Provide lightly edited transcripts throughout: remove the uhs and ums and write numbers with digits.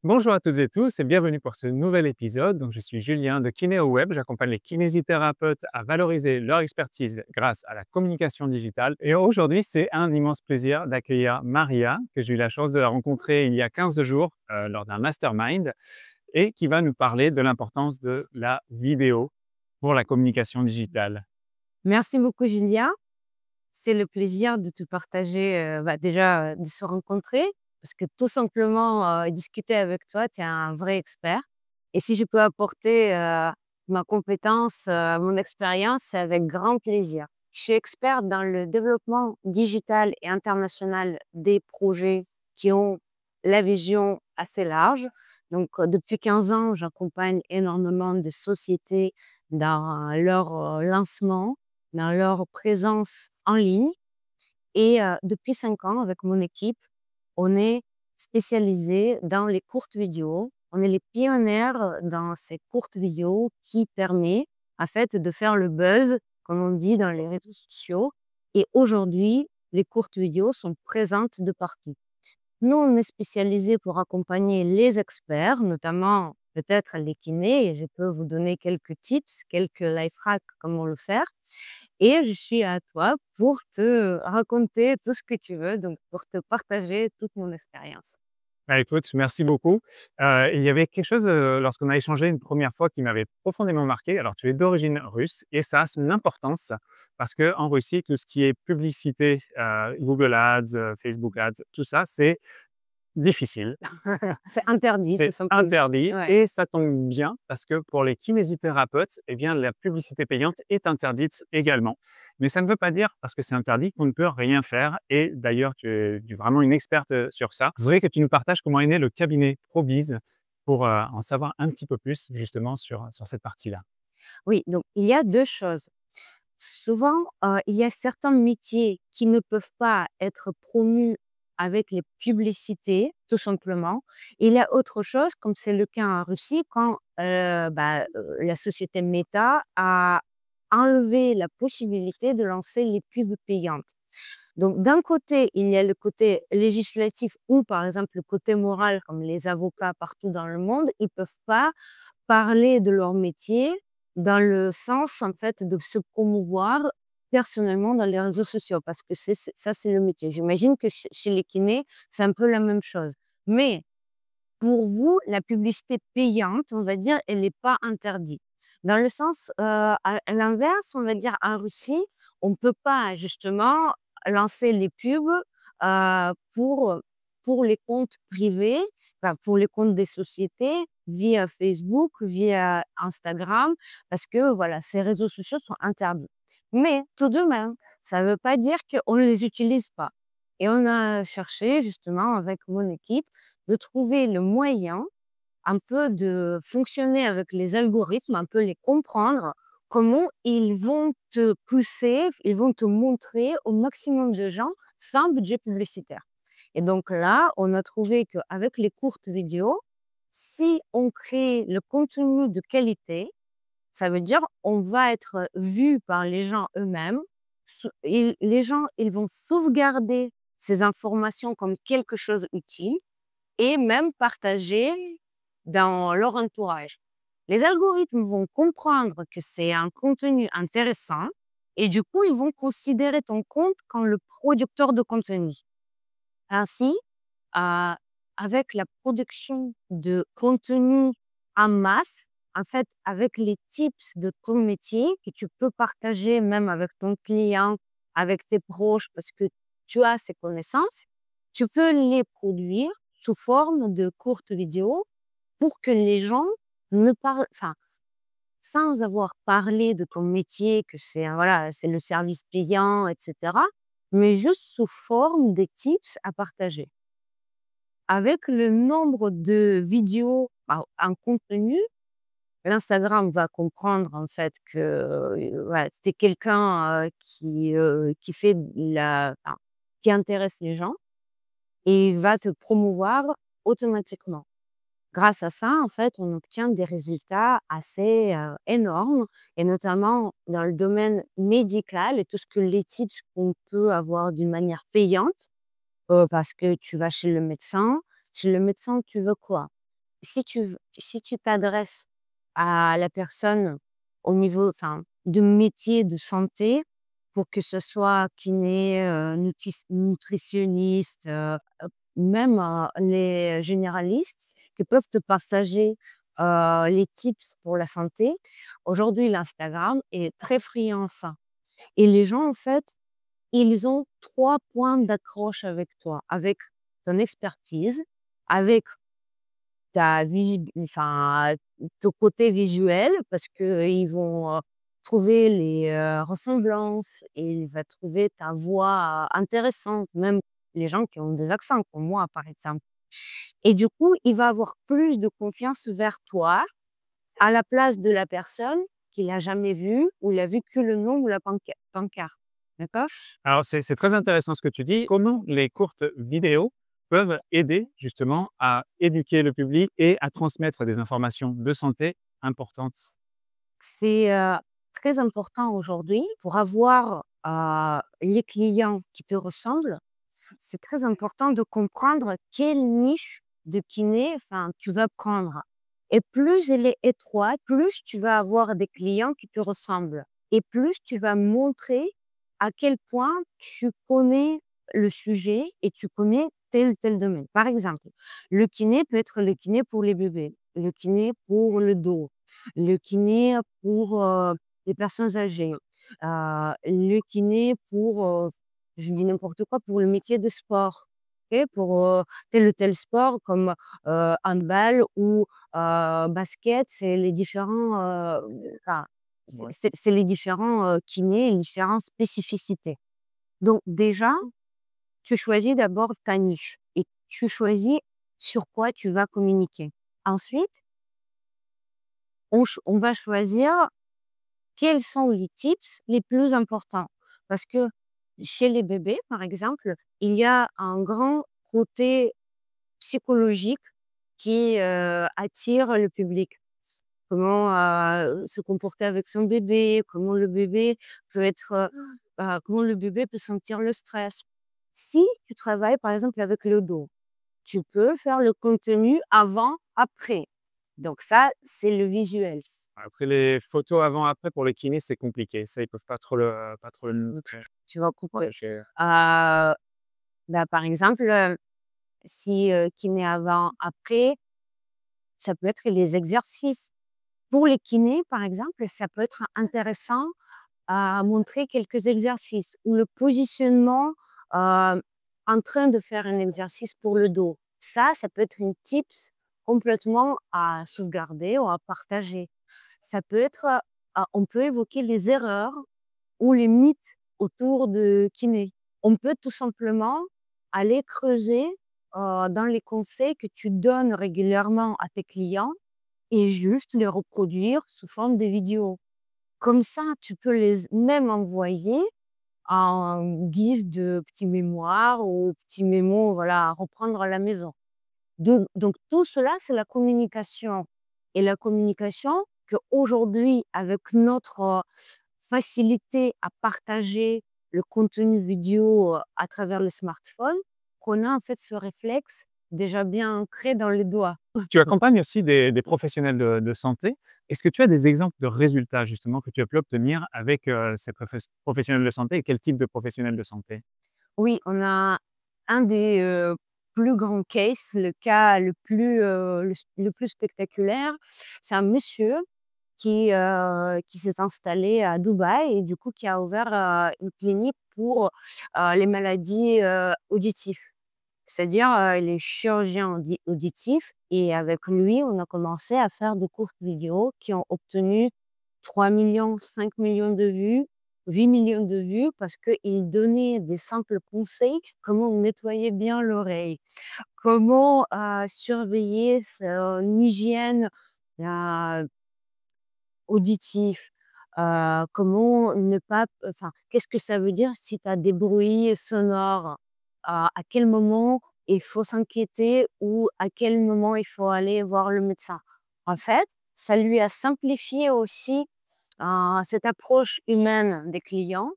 Bonjour à toutes et tous et bienvenue pour ce nouvel épisode. Donc, je suis Julien de Kinéo Web. J'accompagne les kinésithérapeutes à valoriser leur expertise grâce à la communication digitale. Et aujourd'hui, c'est un immense plaisir d'accueillir Maria, que j'ai eu la chance de la rencontrer il y a 15 jours lors d'un mastermind et qui va nous parler de l'importance de la vidéo pour la communication digitale. Merci beaucoup, Julia. C'est le plaisir de te partager, déjà, de se rencontrer parce que tout simplement, discuter avec toi, tu es un vrai expert et si je peux apporter, ma compétence, mon expérience, c'est avec grand plaisir. Je suis experte dans le développement digital et international des projets qui ont la vision assez large. Donc, depuis 15 ans, j'accompagne énormément de sociétés dans leur, lancement, dans leur présence en ligne et depuis 5 ans, avec mon équipe, on est spécialisé dans les courtes vidéos. On est les pionnières dans ces courtes vidéos qui permet, en fait, de faire le buzz, comme on dit dans les réseaux sociaux. Et aujourd'hui, les courtes vidéos sont présentes de partout. Nous, on est spécialisé pour accompagner les experts, notamment peut-être les kinés, et je peux vous donner quelques tips, quelques life hacks, comment le faire. Et je suis à toi pour te raconter tout ce que tu veux, donc pour te partager toute mon expérience. Bah, écoute, merci beaucoup. Il y avait quelque chose, lorsqu'on a échangé une première fois qui m'avait profondément marqué. Alors, tu es d'origine russe et ça a son importance parce qu'en Russie, tout ce qui est publicité, Google Ads, Facebook Ads, tout ça, c'est difficile. C'est interdit, tout C'est simplement. interdit Ouais. et ça tombe bien parce que pour les kinésithérapeutes, eh bien, la publicité payante est interdite également. Mais ça ne veut pas dire, parce que c'est interdit, qu'on ne peut rien faire et d'ailleurs, tu es vraiment une experte, sur ça. Je voudrais que tu nous partages comment est né le cabinet ProBiz pour, en savoir un petit peu plus justement sur cette partie-là. Oui, donc il y a 2 choses. Souvent, il y a certains métiers qui ne peuvent pas être promus avec les publicités, tout simplement. Il y a autre chose, comme c'est le cas en Russie, quand, la société Meta a enlevé la possibilité de lancer les pubs payantes. Donc d'un côté, il y a le côté législatif ou par exemple le côté moral, comme les avocats partout dans le monde, ils peuvent pas parler de leur métier dans le sens, en fait, de se promouvoir personnellement dans les réseaux sociaux parce que ça, c'est le métier. J'imagine que chez les kinés, c'est un peu la même chose. Mais pour vous, la publicité payante, on va dire, elle n'est pas interdite. Dans le sens, à l'inverse, on va dire en Russie, on ne peut pas justement lancer les pubs pour les comptes privés, enfin, pour les comptes des sociétés via Facebook, via Instagram, parce que voilà, ces réseaux sociaux sont interdits. Mais tout de même, ça ne veut pas dire qu'on ne les utilise pas. Et on a cherché justement avec mon équipe de trouver le moyen un peu de fonctionner avec les algorithmes, un peu les comprendre, comment ils vont te pousser, ils vont te montrer au maximum de gens sans budget publicitaire. Et donc là, on a trouvé qu'avec les courtes vidéos, si on crée le contenu de qualité, ça veut dire on va être vu par les gens eux-mêmes. Et les gens, ils vont sauvegarder ces informations comme quelque chose utile et même partager dans leur entourage. Les algorithmes vont comprendre que c'est un contenu intéressant et du coup, ils vont considérer ton compte comme le producteur de contenu. Ainsi, euh, avec la production de contenu en masse, en fait, avec les tips de ton métier que tu peux partager même avec ton client, avec tes proches, parce que tu as ces connaissances, tu peux les produire sous forme de courtes vidéos pour que les gens ne parlent, enfin, sans avoir parlé de ton métier, que c'est voilà, c'est le service payant, etc., mais juste sous forme de tips à partager. Avec le nombre de vidéos en contenu, l'Instagram va comprendre en fait que voilà, tu es quelqu'un qui fait qui intéresse les gens et il va te promouvoir automatiquement. Grâce à ça, en fait, on obtient des résultats assez énormes et notamment dans le domaine médical et tout ce que les tips qu'on peut avoir d'une manière payante parce que tu vas chez le médecin. Chez le médecin, tu veux quoi? si tu t'adresses à la personne au niveau, enfin, de métier de santé, pour que ce soit kiné, nutritionniste, même, les généralistes qui peuvent te partager, les tips pour la santé. Aujourd'hui, l'Instagram est très friand ça et les gens, en fait, ils ont 3 points d'accroche avec toi, avec ton expertise, avec ta enfin, ton côté visuel parce qu'ils vont, trouver les, ressemblances et il va trouver ta voix intéressante, même les gens qui ont des accents comme moi, par exemple. Et du coup, il va avoir plus de confiance vers toi, à la place de la personne qu'il a jamais vue, ou il a vu que le nom ou la pancarte. D'accord? Alors, c'est très intéressant ce que tu dis. Comment les courtes vidéos peuvent aider justement à éduquer le public et à transmettre des informations de santé importantes? C'est, très important aujourd'hui pour avoir, les clients qui te ressemblent. C'est très important de comprendre quelle niche de kiné, enfin, tu vas prendre. Et plus elle est étroite, plus tu vas avoir des clients qui te ressemblent et plus tu vas montrer à quel point tu connais le sujet et tu connais tel ou tel domaine. Par exemple, le kiné peut être le kiné pour les bébés, le kiné pour le dos, le kiné pour, les personnes âgées, le kiné pour, je dis n'importe quoi, pour le métier de sport, OK? Pour, tel ou tel sport comme, handball ou, basket, c'est les différents, enfin, Ouais. c'est les différents, kinés, les différentes spécificités. Donc déjà, tu choisis d'abord ta niche et tu choisis sur quoi tu vas communiquer. Ensuite, on va choisir quels sont les tips les plus importants? Parce que chez les bébés, par exemple, il y a un grand côté psychologique qui, attire le public. Comment, se comporter avec son bébé, comment le bébé peut être, comment le bébé peut sentir le stress. Si tu travailles, par exemple, avec le dos, tu peux faire le contenu avant, après. Donc ça, c'est le visuel. Après les photos avant-après pour les kinés, c'est compliqué. Ça, ils peuvent pas trop le montrer. Tu vas Ouais, couper. j'ai Bah, par exemple, si, kiné avant, après, ça peut être les exercices. Pour les kinés, par exemple, ça peut être intéressant à montrer quelques exercices ou le positionnement, en train de faire un exercice pour le dos. Ça peut être une tips complètement à sauvegarder ou à partager. Ça peut être, on peut évoquer les erreurs ou les mythes autour de kiné. On peut tout simplement aller creuser, dans les conseils que tu donnes régulièrement à tes clients et juste les reproduire sous forme de vidéos. Comme ça, tu peux les même envoyer en guise de petit mémoire ou petit mémo, voilà, à reprendre à la maison. Donc tout cela, c'est la communication et la communication qu'aujourd'hui, avec notre, facilité à partager le contenu vidéo, à travers le smartphone, qu'on a en fait ce réflexe déjà bien ancré dans les doigts. Tu accompagnes aussi des professionnels de santé. Est-ce que tu as des exemples de résultats justement que tu as pu obtenir avec, ces professionnels de santé et quel type de professionnels de santé? Oui, on a un des, plus grands cases, le cas le plus, le plus spectaculaire. C'est un monsieur qui s'est installé à Dubaï et du coup qui a ouvert, une clinique pour, les maladies, auditives. C'est-à-dire, il est chirurgien auditif et avec lui, on a commencé à faire des courtes vidéos qui ont obtenu 3 millions, 5 millions de vues, 8 millions de vues parce qu'il donnait des simples conseils, comment nettoyer bien l'oreille, comment, surveiller son hygiène, heu, auditif, comment ne pas enfin, qu'est-ce que ça veut dire si tu as des bruits sonores? À quel moment il faut s'inquiéter ou à quel moment il faut aller voir le médecin? En fait, ça lui a simplifié aussi, cette approche humaine des clients.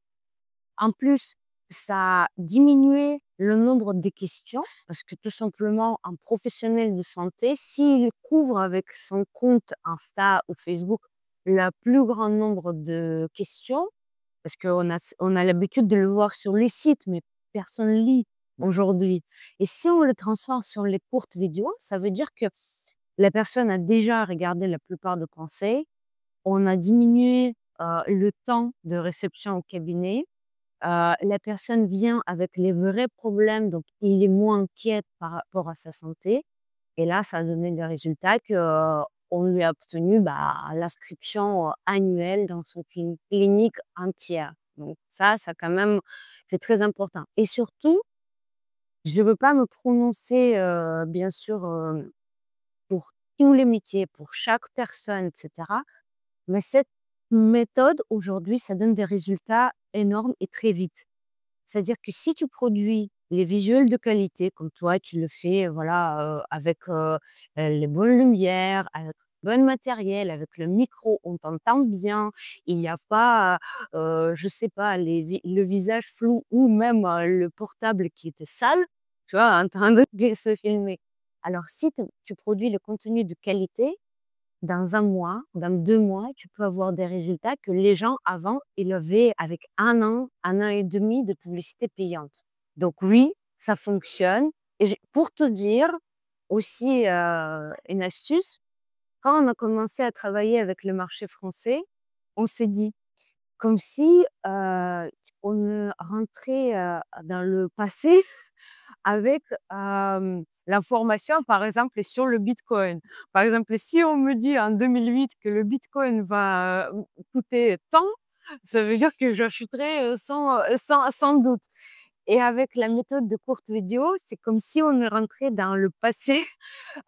En plus, ça a diminué le nombre de questions, parce que tout simplement, un professionnel de santé, s'il couvre avec son compte Insta ou Facebook le plus grand nombre de questions, parce on a l'habitude de le voir sur les sites, mais personne lit aujourd'hui. Et si on le transforme sur les courtes vidéos, ça veut dire que la personne a déjà regardé la plupart de conseils, on a diminué le temps de réception au cabinet, la personne vient avec les vrais problèmes, donc il est moins inquiète par rapport à sa santé. Et là, ça a donné des résultats que, on lui a obtenu, l'inscription, annuelle dans son clinique entière. Donc ça quand même, c'est très important. Et surtout, je veux pas me prononcer, bien sûr, pour tous les métiers, pour chaque personne et cetera, mais cette méthode aujourd'hui, ça donne des résultats énormes et très vite. C'est-à-dire que si tu produis les visuels de qualité, comme toi, tu le fais, voilà, avec les bonnes lumières, avec le bon matériel, avec le micro, on t'entend bien, il n'y a pas, je sais pas, le visage flou ou même le portable qui était sale, tu vois, en train de se filmer. Alors, si tu produis le contenu de qualité, dans 1 mois, dans 2 mois, tu peux avoir des résultats que les gens avant, ils avaient avec 1 an et demi de publicité payante. Donc oui, ça fonctionne. Et pour te dire aussi une astuce, quand on a commencé à travailler avec le marché français, on s'est dit comme si on rentrait dans le passé avec l'information, par exemple, sur le Bitcoin. Par exemple, si on me dit en 2008 que le Bitcoin va coûter tant, ça veut dire que j'achèterai sans doute. Et avec la méthode de courte vidéo, c'est comme si on est rentré dans le passé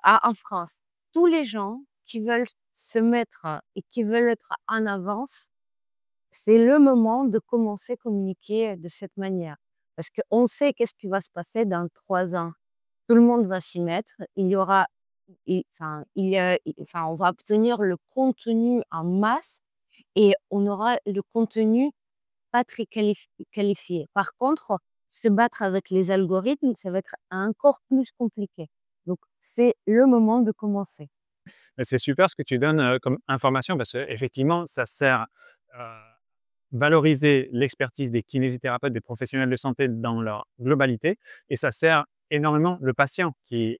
en France. Tous les gens qui veulent se mettre et qui veulent être en avance, c'est le moment de commencer à communiquer de cette manière. Parce qu'on sait qu'est-ce qui va se passer dans 3 ans. Tout le monde va s'y mettre. Il y aura, enfin, on va obtenir le contenu en masse et on aura le contenu pas très qualifié. Par contre, se battre avec les algorithmes, ça va être encore plus compliqué. Donc, c'est le moment de commencer. Mais c'est super ce que tu donnes comme information parce qu'effectivement, ça sert à valoriser l'expertise des kinésithérapeutes, des professionnels de santé dans leur globalité et ça sert énormément le patient qui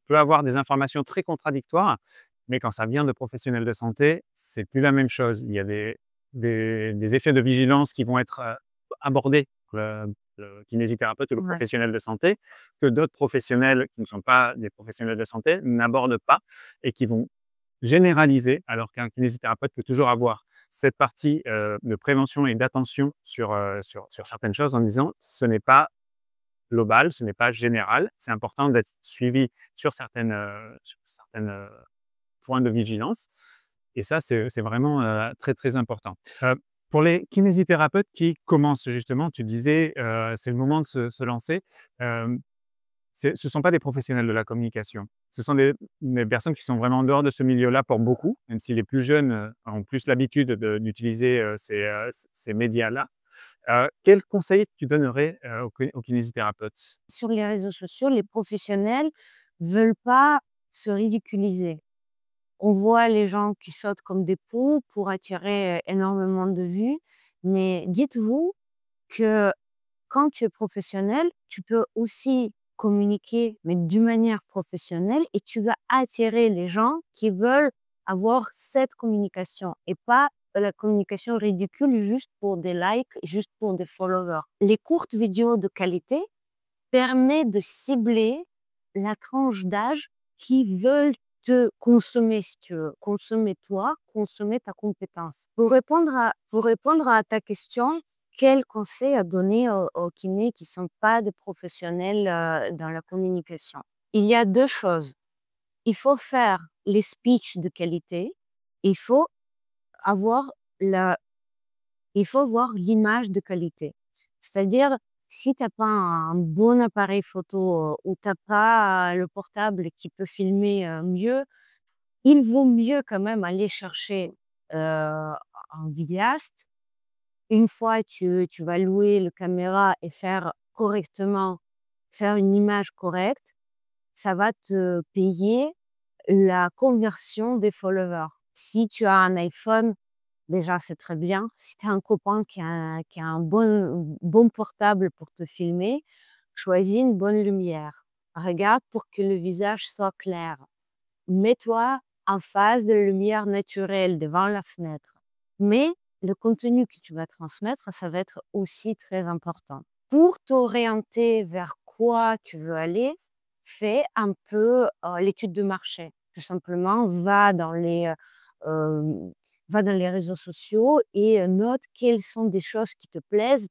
peut avoir des informations très contradictoires, mais quand ça vient de professionnels de santé, c'est plus la même chose. Il y a des effets de vigilance qui vont être abordés par le kinésithérapeute ou le Ouais. professionnel de santé que d'autres professionnels qui ne sont pas des professionnels de santé n'abordent pas et qui vont généraliser, alors qu'un kinésithérapeute peut toujours avoir cette partie de prévention et d'attention sur certaines choses en disant ce n'est pas global, ce n'est pas général. C'est important d'être suivi sur certaines points de vigilance. Et ça, c'est vraiment très, très important. Pour les kinésithérapeutes qui commencent justement, tu disais, c'est le moment de se lancer. Euh, ce ne sont pas des professionnels de la communication. Ce sont des personnes qui sont vraiment en dehors de ce milieu-là pour beaucoup, même si les plus jeunes ont plus l'habitude d'utiliser ces médias-là. Quels conseils tu donnerais aux kinésithérapeutes? Sur les réseaux sociaux, les professionnels veulent pas se ridiculiser. On voit les gens qui sautent comme des poux pour attirer énormément de vues, mais dites-vous que quand tu es professionnel, tu peux aussi communiquer, mais d'une manière professionnelle, et tu vas attirer les gens qui veulent avoir cette communication et pas la communication ridicule juste pour des likes, juste pour des followers. Les courtes vidéos de qualité permettent de cibler la tranche d'âge qui veulent te consommer, si tu veux, consommer toi, consommer ta compétence. Pour répondre à ta question, quel conseil à donner aux kinés qui sont pas des professionnels dans la communication? Il y a 2 choses. Il faut faire les speeches de qualité. Il faut avoir la il faut voir l'image de qualité. C'est-à-dire, si tu as pas un bon appareil photo ou tu as pas le portable qui peut filmer mieux, il vaut mieux quand même aller chercher un vidéaste. Une fois, tu vas louer le caméra et faire correctement faire une image correcte, ça va te payer la conversion des followers. Si tu as un iPhone, déjà, c'est très bien. Si tu as un copain qui a un bon portable pour te filmer, choisis une bonne lumière. Regarde pour que le visage soit clair. Mets-toi en face de la lumière naturelle devant la fenêtre. Mais le contenu que tu vas transmettre, ça va être aussi très important. Pour t'orienter vers quoi tu veux aller, fais un peu l'étude de marché. Tout simplement, va dans les réseaux sociaux et note quelles sont des choses qui te plaisent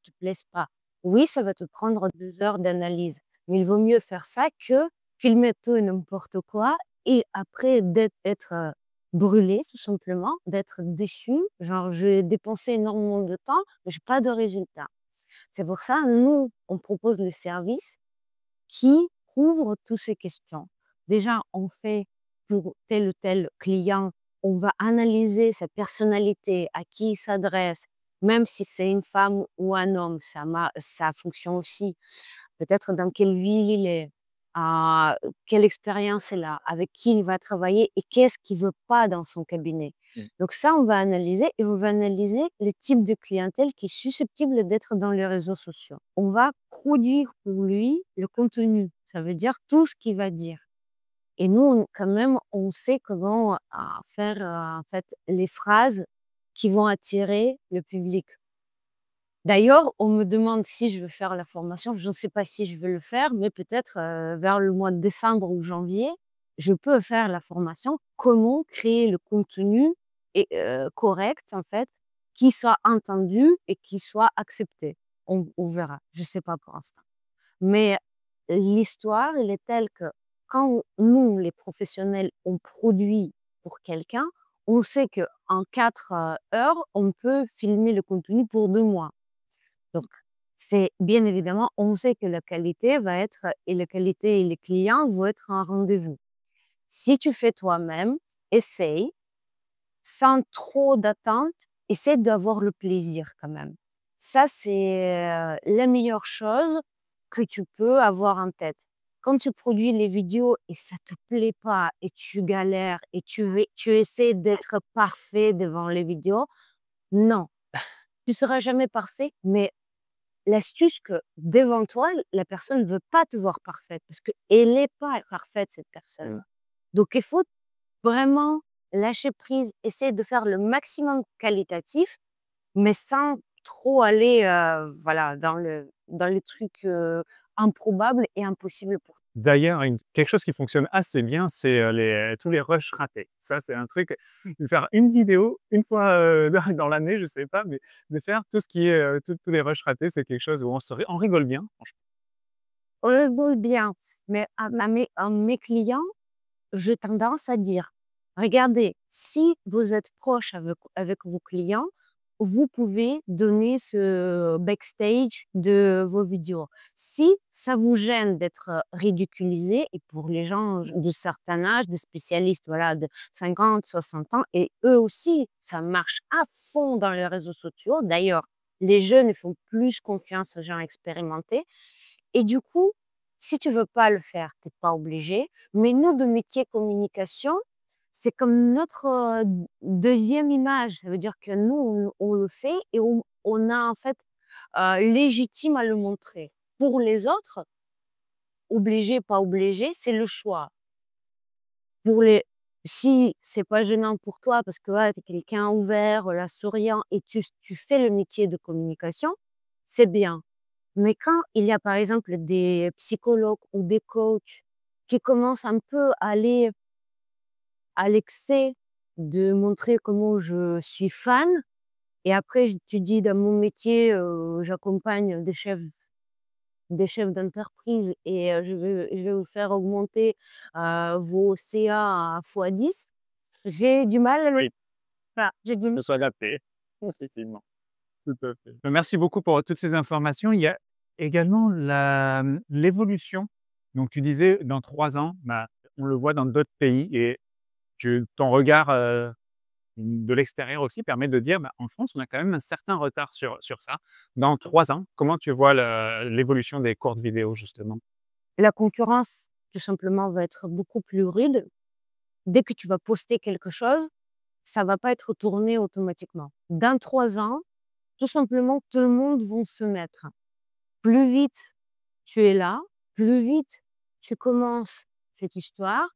pas. Oui, ça va te prendre 2 heures d'analyse, mais il vaut mieux faire ça que filmer tout et n'importe quoi et après d'être brûlé, tout simplement, d'être déçu. Genre, j'ai dépensé énormément de temps, mais j'ai pas de résultat. C'est pour ça, nous, on propose le service qui couvre toutes ces questions. Déjà, on fait pour tel ou tel client, on va analyser sa personnalité, à qui il s'adresse, même si c'est une femme ou un homme, ça fonctionne aussi. Peut-être dans quelle ville il est, quelle expérience il a, avec qui il va travailler et qu'est-ce qu'il veut pas dans son cabinet. Donc ça, on va analyser et on va analyser le type de clientèle qui est susceptible d'être dans les réseaux sociaux. On va produire pour lui le contenu. Ça veut dire tout ce qu'il va dire. Et nous, quand même, on sait comment faire en fait les phrases qui vont attirer le public. D'ailleurs, on me demande si je veux faire la formation. Je ne sais pas si je vais le faire, mais peut-être vers le mois de décembre ou janvier, je peux faire la formation. Comment créer le contenu correct, en fait, qui soit entendu et qui soit accepté. On verra. Je ne sais pas pour l'instant. Mais l'histoire, elle est telle que quand nous, les professionnels, on produit pour quelqu'un, on sait qu'en 4 heures, on peut filmer le contenu pour 2 mois. Donc, c'est bien évidemment, on sait que la qualité va être, et la qualité et les clients vont être en rendez-vous. Si tu fais toi-même, essaye, sans trop d'attente, essaie d'avoir le plaisir quand même. Ça, c'est la meilleure chose que tu peux avoir en tête. Quand tu produis les vidéos et ça te plaît pas et tu galères et tu essaies d'être parfait devant les vidéos, non, tu seras jamais parfait, mais l'astuce que devant toi, la personne ne veut pas te voir parfaite parce qu'elle n'est pas parfaite, cette personne. Donc, il faut vraiment lâcher prise, essayer de faire le maximum qualitatif, mais sans trop aller voilà, dans les trucs improbables et impossibles pour toi. D'ailleurs, quelque chose qui fonctionne assez bien, c'est tous les rushs ratés. Ça, c'est un truc, de faire une vidéo une fois dans l'année, je sais pas, mais de faire tout ce qui est tous les rushs ratés, c'est quelque chose où on rigole bien, franchement. On le veut bien, mais à mes clients, j'ai tendance à dire, regardez, si vous êtes proche avec vos clients, vous pouvez donner ce backstage de vos vidéos. Si ça vous gêne d'être ridiculisé, et pour les gens de certain âge, des spécialistes voilà, de 50, 60 ans, et eux aussi, ça marche à fond dans les réseaux sociaux. D'ailleurs, les jeunes font plus confiance aux gens expérimentés. Et du coup, si tu veux pas le faire, tu n'es pas obligé. Mais nous, de métier communication, c'est comme notre deuxième image. Ça veut dire que nous, on le fait et on a en fait légitime à le montrer. Pour les autres, obligé, pas obligé, c'est le choix. Pour les, si c'est pas gênant pour toi parce que tu es quelqu'un ouvert, là, souriant et tu fais le métier de communication, c'est bien. Mais quand il y a par exemple des psychologues ou des coachs qui commencent un peu à aller à l'excès de montrer comment je suis fan et après tu dis dans mon métier, j'accompagne des chefs d'entreprise et je vais vous faire augmenter, vos CA à x10, j'ai du mal à le Oui, voilà, j'ai du que ce soit adapté, effectivement. Tout à fait. Merci beaucoup pour toutes ces informations. Il y a également l'évolution. Donc, tu disais dans 3 ans, bah, on le voit dans d'autres pays et ton regard de l'extérieur aussi permet de dire, bah, en France, on a quand même un certain retard sur ça. Dans 3 ans, comment tu vois l'évolution des courtes vidéos, justement? La concurrence, tout simplement, va être beaucoup plus rude. Dès que tu vas poster quelque chose, ça va pas être tourné automatiquement. Dans 3 ans, tout simplement, tout le monde vont se mettre. Plus vite tu es là, plus vite tu commences cette histoire,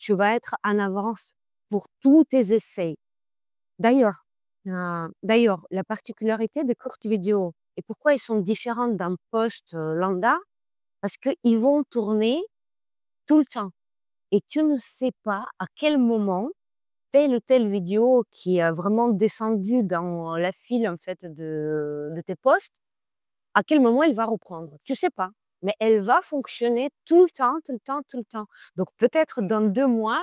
tu vas être en avance pour tous tes essais. D'ailleurs, la particularité des courtes vidéos et pourquoi ils sont différents d'un post, lambda, parce qu'ils vont tourner tout le temps et tu ne sais pas à quel moment telle ou telle vidéo qui a vraiment descendu dans la file, en fait, de tes posts, à quel moment elle va reprendre. Tu sais pas, mais elle va fonctionner tout le temps, tout le temps, tout le temps. Donc peut-être dans 2 mois,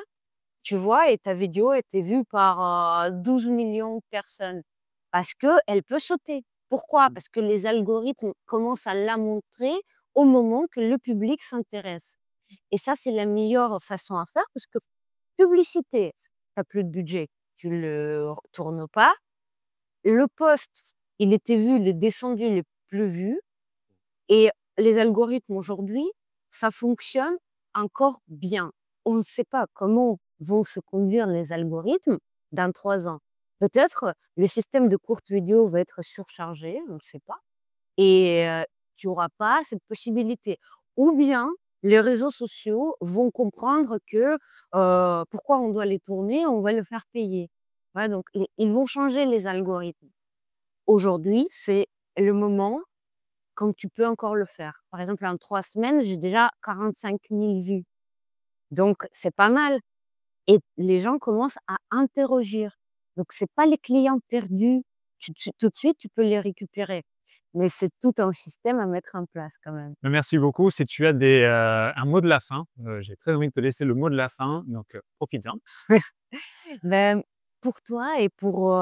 tu vois et ta vidéo a été vue par, 12 millions de personnes parce qu'elle peut sauter. Pourquoi? Parce que les algorithmes commencent à la montrer au moment que le public s'intéresse et ça, c'est la meilleure façon à faire parce que publicité, tu as plus de budget, tu le tournes pas. Le post, il était vu, il est descendu, il est plus vu et les algorithmes aujourd'hui, ça fonctionne encore bien. On ne sait pas comment vont se conduire les algorithmes dans 3 ans. Peut-être le système de courtes vidéos va être surchargé, on ne sait pas et tu auras pas cette possibilité. Ou bien les réseaux sociaux vont comprendre que, pourquoi on doit les tourner? On va le faire payer. Ouais, donc ils vont changer les algorithmes. Aujourd'hui, c'est le moment quand tu peux encore le faire. Par exemple, en 3 semaines, j'ai déjà 45 000 vues. Donc c'est pas mal et les gens commencent à interroger. Donc c'est pas les clients perdus, tout de suite, tu peux les récupérer. Mais c'est tout un système à mettre en place quand même. Merci beaucoup. Si tu as un mot de la fin, j'ai très envie de te laisser le mot de la fin, donc profites-en. Ben, pour toi et pour,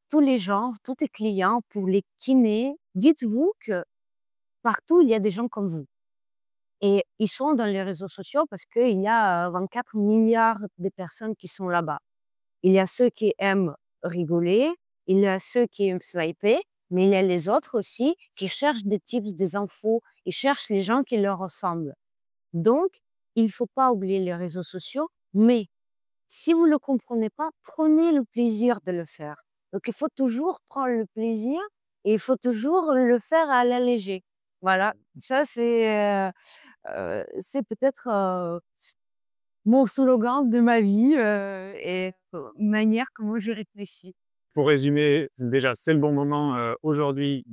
tous les gens, tous tes clients, pour les kinés, dites-vous que partout, il y a des gens comme vous et ils sont dans les réseaux sociaux parce qu'il y a, 24 milliards de personnes qui sont là-bas. Il y a ceux qui aiment rigoler, il y a ceux qui aiment swiper, mais il y a les autres aussi qui cherchent des tips, des infos, ils cherchent les gens qui leur ressemblent. Donc, il faut pas oublier les réseaux sociaux, mais si vous le comprenez pas, prenez le plaisir de le faire. Donc, il faut toujours prendre le plaisir et il faut toujours le faire à la léger. Voilà, ça c'est peut-être, mon slogan de ma vie, et manière comment je réfléchis. Pour résumer, déjà, c'est le bon moment aujourd'hui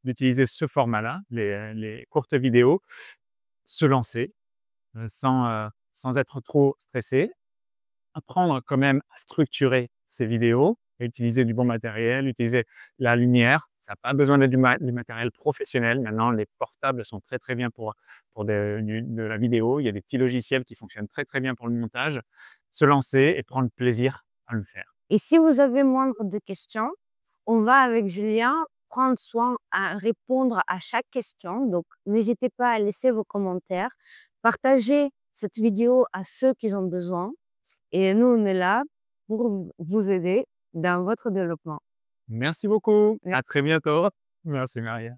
d'utiliser ce format-là, les courtes vidéos, se lancer sans être trop stressé, apprendre quand même à structurer ces vidéos, et utiliser du bon matériel, utiliser la lumière. Ça n'a pas besoin d'être du matériel professionnel. Maintenant, les portables sont très très bien pour de la vidéo. Il y a des petits logiciels qui fonctionnent très très bien pour le montage. Se lancer et prendre plaisir à le faire. Et si vous avez moindre de questions, on va avec Julien prendre soin à répondre à chaque question. Donc, n'hésitez pas à laisser vos commentaires, partagez cette vidéo à ceux qui ont besoin et nous, on est là pour vous aider dans votre développement. Merci beaucoup. À Merci. très bientôt. Merci Maria.